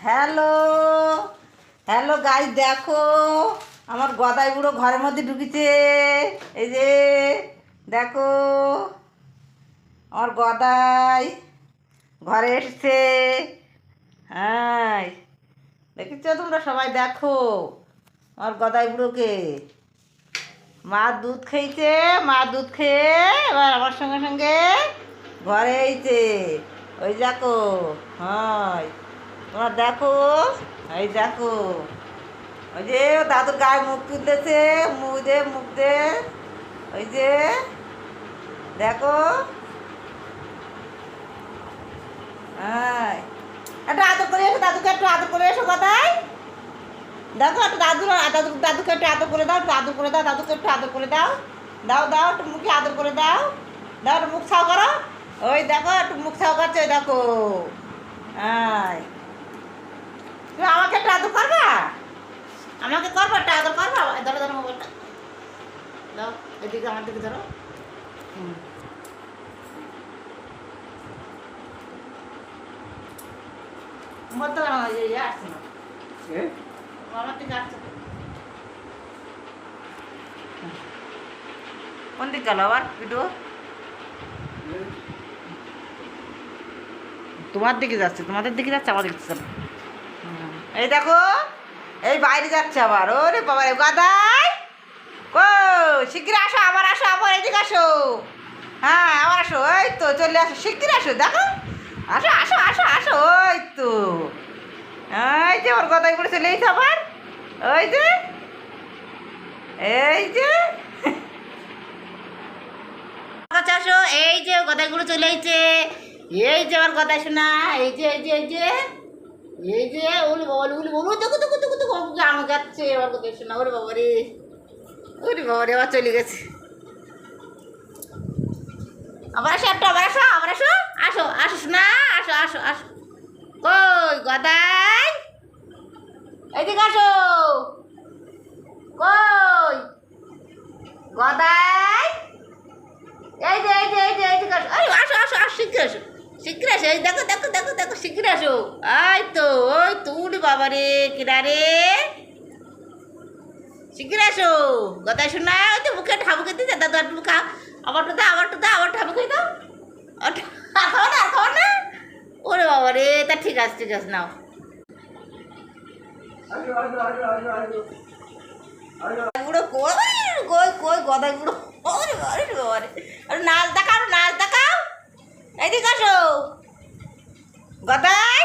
Hello hello guys, দেখো আমার গদাই বুড়ো ঘরের মধ্যে ঢুকেছে। এই যে দেখো আমার গদাই ঘরে এসেছে। হ্যাঁ, দেখেছো তোমরা সবাই? দেখো আমার গদাই বুড়োকে। মা দুধ খেয়েছে, মা দুধ খেয়ে এবার আমার সঙ্গে সঙ্গে ঘরে এইছে। ওই দেখো, হয় তোমরা দেখো, এই দেখো ওই যে দাদুর গায়ে মুখ তুলতেছে, মুখ দে, ওই যে দেখো। হ্যাঁ, একটু আদর করে এসো, দাদুকে একটু আদর করে এসো কথায়। দেখো একটু দাদুকে একটু আদর করে দাও, একটু আদর করে দাও, দাদুকে একটু আদর করে দাও, দাও একটু মুখে আদর করে দাও, একটু মুখ ছাও করো। ওই দেখো একটু মুখ ছাও করছে, ওই দেখো। হ্যাঁ, তুমি আমাকে একটু আদর করবা, আমাকে করবা, একটা আদর করবা। ধরো ধরো মোবাইলটা দাও, এদিকে আমার দিকে ধরো। বলতে পারো না, যে আসছে না, আমার দিকে আসছে। কোন দিক গেল আবার ভিডিও? তোমার দিকে যাচ্ছে, তোমাদের দিকে যাচ্ছে, আমার দিকে যাচ্ছে। এই দেখো এই বাইরে যাচ্ছে আবার। ওরে বাবা রে, গাদাই কো শিগগির আসো, আবার আসো, আবার এদিকে আসো। হ্যাঁ আবার আসো, ওই তো চলে আসো, শিগগির আসো, দেখো আসো আসো আসো আসো। ওই তো এই যে ওর গদাই করে চলে এসে আবার। ওই যে এই যে আসো, এই যে গদাইগুলো চলে এসেছে। এই যে আমার গদাই শোনা, এই যে এই যে এই যে এই যে ওরে বাবা, ওরে বাবা, দেখো দেখো দেখো দেখো আম যাচ্ছে এবার গদাই শোনা। ওরে বাবা রে, ওরে বাবা রে, আবার চলে গেছে। আবার আসো, একটু আবার আসো, আবার আসো, আসো আসো শোনা, আসো আসো আসো। কই গদাই, এইদিকে আসো। কই গদাই, এই যে এই যে এই যে এইদিকে আসো। এই আসো আসো আসো, শীঘ্র আসো, শীঘ্র আসো। এই দেখো দেখো দেখো দেখো, শীঘ্র আসো। এই তো, ওই তো, উড়ি বাবা রে, কিনারে শীঘ্র আসো গদাই শোনা। ওই তো মুখে ঠাবু খেতে যা, দাদু একটু খা, আবার তো দাও, আবার তো দাও, আবার ঠাবু খেয়ে দাও। আর খাও না, আর খাও না। ওরে বাবা রে, তা ঠিক আছে ঠিক আছে, নাও। বুড়ো কই কই কই গদাই বুড়ো, ওরে বাবা রে বাবা রে। আর নাচ দেখাও, নাচ দেখাও, এইদিকে আসো গদাই।